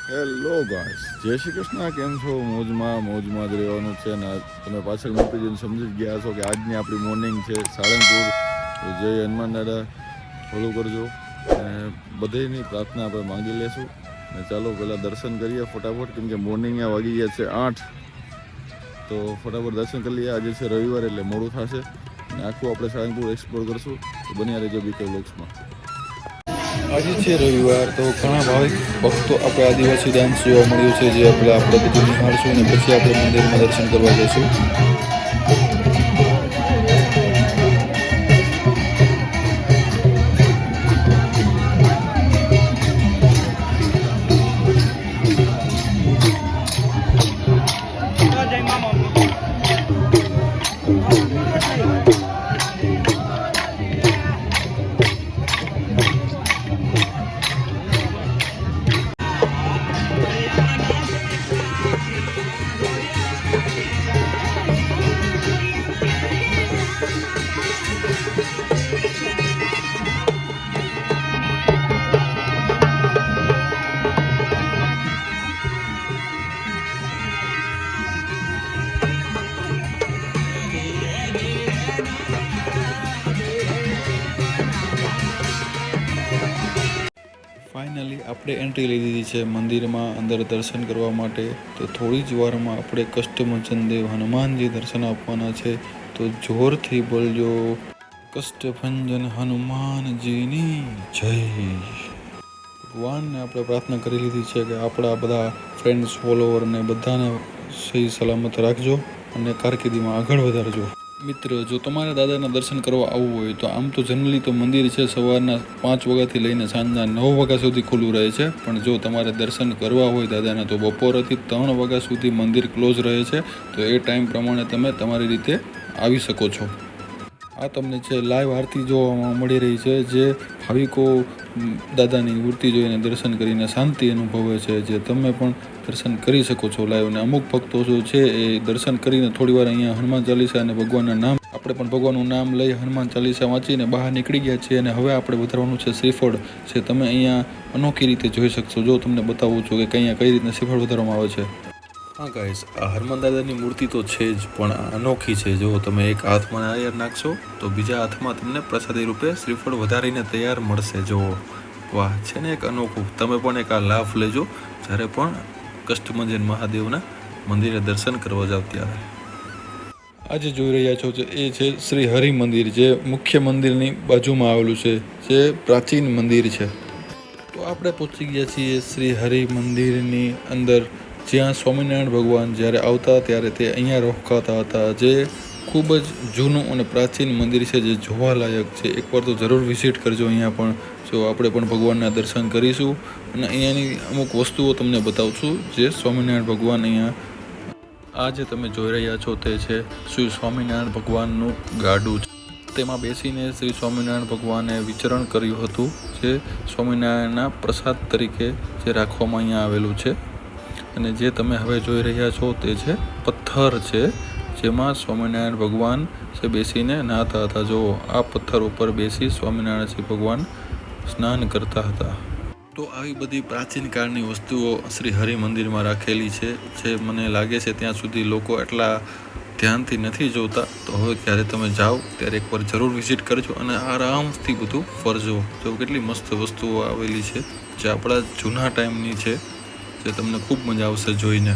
Hello guys, જય શ્રી કૃષ્ણ. કેમ છો? મોજમાં જ રહેવાનું છે ને તમે પાછળ મૂકી જઈને સમજી જ ગયા છો કે આજની આપણી મોર્નિંગ છે સાળંગપુર. તો જય હનુમાન દાદા ફોલો કરજો અને બધેની પ્રાર્થના આપણે માંગી લેશું. ને ચાલો પહેલાં દર્શન કરીએ ફટાફટ, કેમ કે મોર્નિંગ વાગી ગયા છે 8. તો ફટાફટ દર્શન કરી લઈએ. આજે છે રવિવાર એટલે મોડું થશે અને આખું આપણે સાળંગપુર એક્સપ્લોર કરશું. તો બન્યા રહેજો બીકે વ્લોગ્સમાં. આજે છે રવિવાર, તો ઘણા ભાવિક ભક્તો આપણે આદિવાસી ડાન્સ જોવા મળ્યું છે, જે આપણે બધું નિહાળશું અને પછી આપણે મંદિરમાં દર્શન કરવા જઈશું. ફાઇનલી આપણે એન્ટ્રી લઈ લીધી છે મંદિરમાં અંદર દર્શન કરવા માટે. તો થોડી જ વારમાં આપણે કષ્ટભંજન દેવ હનુમાનજી દર્શન આપવાના છે. તો જોરથી બોલજો, કષ્ટભંજન હનુમાનજીની જય. ભગવાનને આપણે પ્રાર્થના કરી લીધી છે કે આપણા બધા ફ્રેન્ડ્સ ફોલોવરને બધાને સહી સલામત રાખજો અને કારકિર્દીમાં આગળ વધારજો. મિત્રો, જો તમારે દાદાના દર્શન કરવા આવવું હોય તો આમ તો જનરલી તો મંદિર છે સવારના 5 વાગ્યાથી લઈને સાંજના 9 વાગ્યા સુધી ખુલ્લું રહે છે. પણ જો તમારે દર્શન કરવા હોય દાદાના તો બપોરથી 3 વાગ્યા સુધી મંદિર ક્લોઝ રહે છે. તો એ ટાઈમ પ્રમાણે તમે તમારી રીતે આવી શકો છો. આ તમને છે લાઈવ આરતી જોવામાં મળી રહી છે, જે ભાવિકો દાદાની મૂર્તિ જોઈને દર્શન કરીને શાંતિ અનુભવે છે, જે તમે પણ દર્શન કરી શકો છો લાઈવ. અને અમુક ભક્તો જો છે એ દર્શન કરીને થોડીવાર અહીંયા હનુમાન ચાલીસા અને ભગવાનના નામ, આપણે પણ ભગવાનનું નામ લઈ હનુમાન ચાલીસા વાંચીને બહાર નીકળી ગયા છીએ. અને હવે આપણે વધારવાનું છે શ્રીફળ, જે તમે અહીંયા અનોખી રીતે જોઈ શકશો. જો તમને બતાવું છું કે કઈ રીતે શ્રીફળ વધારવામાં આવે છે. હા ગાઈસ, આ હનુમાન દાદાની મૂર્તિ તો છે જ, પણ અનોખી છે. જો તમે એક હાથમાં નારિયેળ નાખશો તો બીજા હાથમાં તમને પ્રસાદી રૂપે શ્રીફળ વધારીને તૈયાર મળશે. જો વાહ, છે ને એક અનોખું. તમે પણ એક આ લાભ લેજો જ્યારે પણ કષ્ટભંજન મહાદેવના મંદિરે દર્શન કરવા જાવ ત્યારે. આજે જોઈ રહ્યા છો એ છે શ્રી હરિ મંદિર, જે મુખ્ય મંદિરની બાજુમાં આવેલું છે, જે પ્રાચીન મંદિર છે. તો આપણે પહોંચી ગયા છીએ શ્રી હરિ મંદિરની અંદર, જ્યાં સ્વામિનારાયણ ભગવાન જ્યારે આવતા ત્યારે તે અહીંયા રોકાતા હતા. જે ખૂબ જ જૂનું અને પ્રાચીન મંદિર છે, જે જોવાલાયક છે. એકવાર તો જરૂર વિઝિટ કરજો અહીંયા પણ. જો આપણે પણ ભગવાનના દર્શન કરીશું અને અહીંયાની અમુક વસ્તુઓ તમને બતાવશું, જે સ્વામિનારાયણ ભગવાન અહીંયા આ જે તમે જોઈ રહ્યા છો તે છે શ્રી સ્વામિનારાયણ ભગવાનનું ગાડું છે. તેમાં બેસીને શ્રી સ્વામિનારાયણ ભગવાને વિચરણ કર્યું હતું, જે સ્વામિનારાયણના પ્રસાદ તરીકે જે રાખવામાં અહીંયા આવેલું છે. અને જે તમે હવે જોઈ રહ્યા છો તે છે પથ્થર છે, જેમાં સ્વામિનારાયણ ભગવાન છે બેસીને નહાતા હતા. જો આ પથ્થર ઉપર બેસી સ્વામિનારાયણ ભગવાન સ્નાન કરતા હતા. તો આવી બધી પ્રાચીન કાળની વસ્તુઓ શ્રી હરિ મંદિરમાં રાખેલી છે, જે મને લાગે છે ત્યાં સુધી લોકો એટલા ધ્યાનથી નથી જોતા. તો હવે જ્યારે તમે જાઓ ત્યારે એકવાર જરૂર વિઝિટ કરજો અને આરામથી બધું ફરજો. તો કેટલી મસ્ત વસ્તુઓ આવેલી છે, જે આપણા જૂના ટાઈમની છે, જે તમને ખૂબ મજા આવશે જોઈને.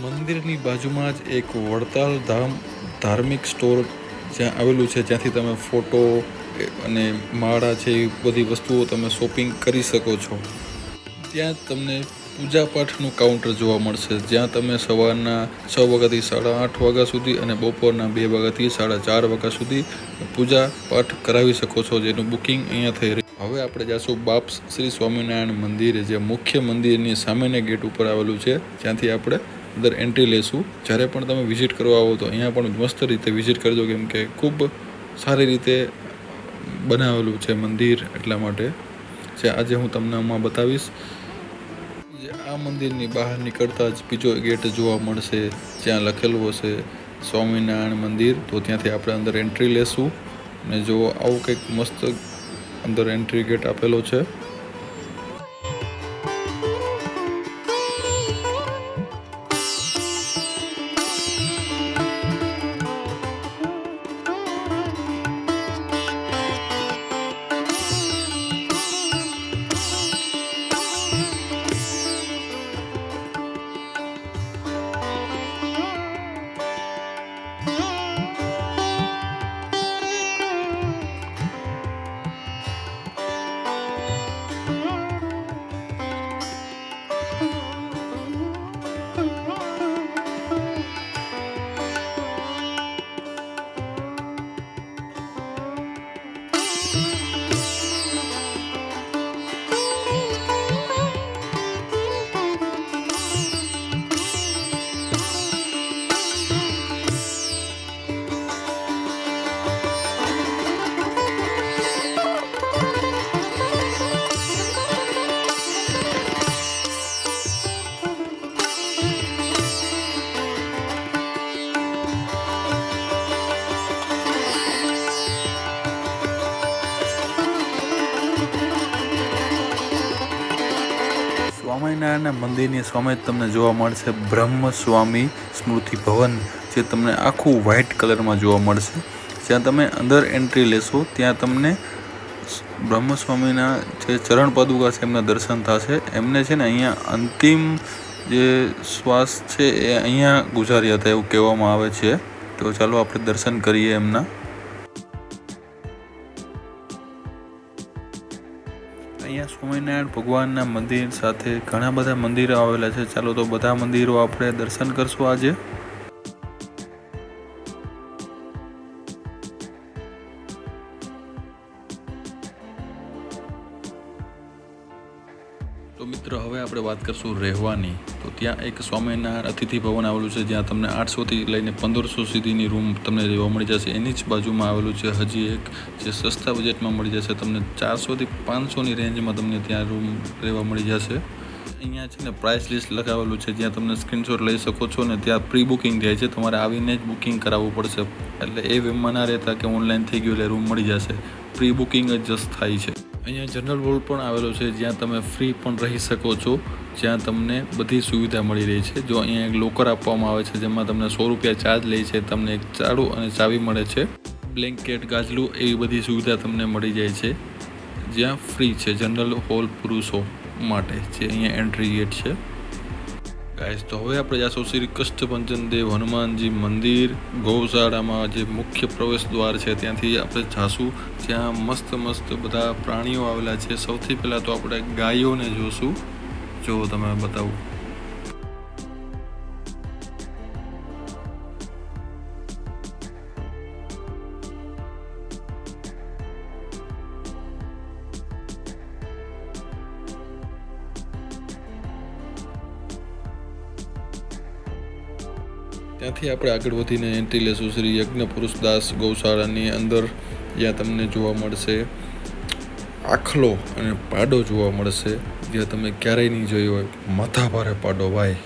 મંદિરની બાજુમાં જ એક વડતાલ ધામ ધાર્મિક સ્ટોર જ્યાં આવેલું છે, જ્યાંથી તમે ફોટો અને માળા છે એ બધી વસ્તુઓ તમે શોપિંગ કરી શકો છો. ત્યાં તમને પૂજાપાઠનું કાઉન્ટર જોવા મળશે, જ્યાં તમે સવારના 6 વાગ્યાથી 8:30 વાગ્યા સુધી અને બપોરના 2 વાગ્યાથી 4:30 વાગ્યા સુધી પૂજા પાઠ કરાવી શકો છો, જેનું બુકિંગ અહીંયા થઈ રહ્યું. હવે આપણે જઈશું બાપ શ્રી સ્વામિનારાયણ મંદિર, જે મુખ્ય મંદિરની સામેના ગેટ ઉપર આવેલું છે, જ્યાંથી આપણે અંદર એન્ટ્રી લેશું. જ્યારે પણ તમે વિઝિટ કરવા આવો તો અહીંયા પણ મસ્ત રીતે વિઝિટ કરજો, કેમ કે ખૂબ સારી રીતે બનાવેલું છે મંદિર, એટલા માટે જે આજે હું તમને આમાં બતાવીશ. જે આ મંદિરની બહાર નીકળતા જ બીજો ગેટ જોવા મળશે, જ્યાં લખેલું હશે સ્વામિનારાયણ મંદિર. તો ત્યાંથી આપણે અંદર એન્ટ્રી લેશું અને જો આવું કંઈક મસ્ત અંદર એન્ટ્રી ગેટ આપેલો છે. સ્વામિનારાયણના મંદિરની સામે તમને જોવા મળશે બ્રહ્મ સ્વામી સ્મૃતિ ભવન, જે તમને આખું વ્હાઇટ કલરમાં જોવા મળશે. જ્યાં તમે અંદર એન્ટ્રી લેશો ત્યાં તમને બ્રહ્મ સ્વામીના જે ચરણ પાદુકા છે એમના દર્શન થશે. એમને છે ને અહીંયા અંતિમ જે શ્વાસ છે એ અહીંયા ગુજાર્યા હતા એવું કહેવામાં આવે છે. તો ચાલો આપણે દર્શન કરીએ એમના. અહીંયા સ્વામિનારાયણ ભગવાનના મંદિર સાથે ઘણા બધા મંદિરો આવેલા છે. ચાલો તો બધા મંદિરો આપણે દર્શન કરશું આજે. તો મિત્રો હવે આપણે વાત કરશું રહેવાની. તો ત્યાં એક સ્વામિનારાયણ અતિથિ ભવન આવેલું છે, જ્યાં તમને 800થી લઈને 1500 સુધીની રૂમ તમને જોવા મળી જશે. એની જ બાજુમાં આવેલું છે હજી એક, જે સસ્તા બજેટમાં મળી જશે. તમને 400થી 500ની રેન્જમાં તમને ત્યાં રૂમ રહેવા મળી જશે. અહીંયા છે ને પ્રાઇસ લિસ્ટ લખાવેલું છે, જ્યાં તમને સ્ક્રીનશોટ લઈ શકો છો. ને ત્યાં પ્રી બુકિંગ થાય છે, તમારે આવીને જ બુકિંગ કરાવવું પડશે. એટલે એ વેમમાં ના રહેતા કે ઓનલાઈન થઈ ગયું એટલે રૂમ મળી જશે. પ્રી બુકિંગ જ જસ્ટ થાય છે. અહીંયા જનરલ વોર્ડ પણ આવેલો છે, જ્યાં તમે ફ્રી પણ રહી શકો છો, જ્યાં તમને બધી સુવિધા મળી રહી છે. જો અહીંયા એક લોકર આપવામાં આવે છે, જેમાં તમને 100 રૂપિયા ચાર્જ લે છે. તમને એક ચાળું અને ચાવી મળે છે, બ્લેન્કેટ, ગાજલું, એવી બધી સુવિધા તમને મળી જાય છે, જ્યાં ફ્રી છે જનરલ હોલ પુરુષો માટે, જે અહીંયા એન્ટ્રી ગેટ છે. ગાઈસ, તો હવે આપણે જાશું શ્રી કષ્ટભંજન દેવ હનુમાનજી મંદિર ગૌશાળામાં, જે મુખ્ય પ્રવેશ દ્વાર છે ત્યાંથી આપણે જાશું, જ્યાં મસ્ત મસ્ત બધા પ્રાણીઓ આવેલા છે. સૌથી પહેલાં તો આપણે ગાયોને જોશું. જો તમે બતાવું, ત્યાંથી આપણે આગળ વધીને એન્ટ્રી લેશું શ્રી યજ્ઞપુરુષદાસ ગૌશાળાની અંદર, જ્યાં તમને જોવા મળશે આખલો અને પાડો જોવા મળશે, જ્યાં તમે ક્યારેય નહીં જોયો હોય. માથા ભારે પાડો ભાઈ.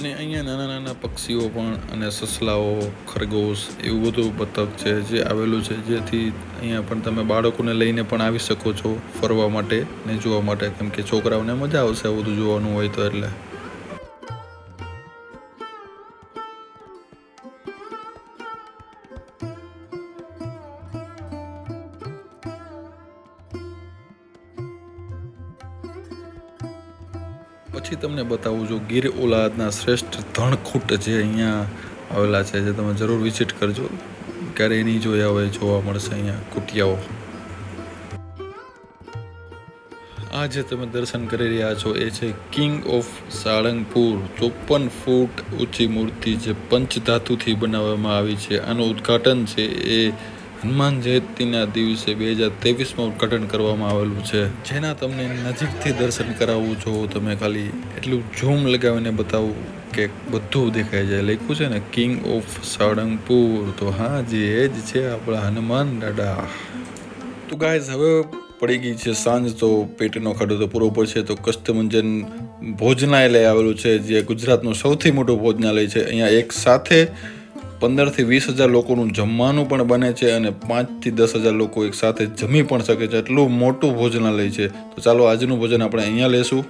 અને અહીંયા નાના નાના પક્ષીઓ પણ, અને સસલાઓ, ખરગોશ, એવું બધું બતક છે જે આવેલું છે, જેથી અહીંયા પણ તમે બાળકોને લઈને પણ આવી શકો છો ફરવા માટે ને જોવા માટે, કેમ કે છોકરાઓને મજા આવશે આ બધું જોવાનું હોય તો. એટલે પછી તમને બતાવું છું ગીર ઓલાદના શ્રેષ્ઠ ધણખૂટ જે અહીંયા આવેલા છે, જે તમે જરૂર વિઝિટ કરજો. ક્યારેય નહીં જોયા હોય, જોવા મળશે અહીંયા કુટિયાઓ. આ જે તમે દર્શન કરી રહ્યા છો એ છે કિંગ ઓફ સાળંગપુર. 54 ફૂટ ઊંચી મૂર્તિ જે પંચધાતુથી બનાવવામાં આવી છે. આનું ઉદ્ઘાટન છે એ હનુમાન જયંતિના દિવસે 2023માં ઉદ્ઘાટન કરવામાં આવેલું છે, જેના તમને નજીકથી દર્શન કરાવવું જો તમે ખાલી એટલું ઝૂમ લગાવીને બતાવું કે બધું દેખાઈ જાય. લખ્યું છે ને કિંગ ઓફ સાળંગપુર, તો હા જી એ જ છે આપણા હનુમાન દાદા. તો ગાઈઝ હવે પડી ગઈ છે સાંજ, તો પેટનો ખાડો તો પૂરો પડશે. તો કષ્ટભંજન ભોજનાલય આવેલું છે, જે ગુજરાતનું સૌથી મોટું ભોજનાલય છે. અહીંયા એક સાથે 15 થી 20 હજાર લોકોનું જમવાનું પણ બને છે અને 5 થી 10 હજાર લોકો એક સાથે જમી પણ શકે છે. એટલું મોટું ભોજનાલય છે. તો ચાલો આજનું ભોજન આપણે અહીંયા લેશું.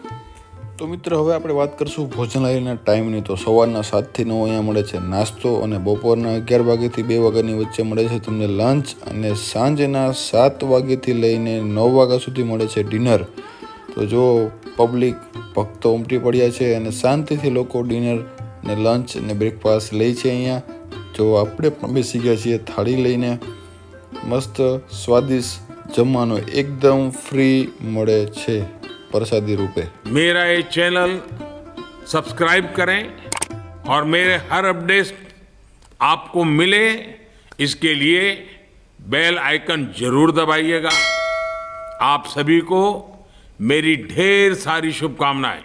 તો મિત્રો હવે આપણે વાત કરશું ભોજનાલયના ટાઈમની. તો સવારના 7 થી 9 અહીંયા મળે છે નાસ્તો, અને બપોરના 11 વાગ્યાથી 2 વાગ્યાની વચ્ચે મળે છે તમને લંચ, અને સાંજના 7 વાગ્યાથી લઈને 9 વાગ્યા સુધી મળે છે ડિનર. તો જો પબ્લિક ભક્તો ઉમટી પડ્યા છે અને શાંતિથી લોકો ડિનર ને લંચ ને બ્રેકફાસ્ટ લે છે અહીંયા. જો આપણે પણ બેસી ગયા છીએ થાળી લઈને. મસ્ત સ્વાદિષ્ટ જમવાનું એકદમ ફ્રી મળે છે प्रसादी रूपे. मेरा ये चैनल सब्सक्राइब करें और मेरे हर अपडेट आपको मिले, इसके लिए बेल आइकन जरूर दबाइएगा. आप सभी को मेरी ढेर सारी शुभकामनाएं.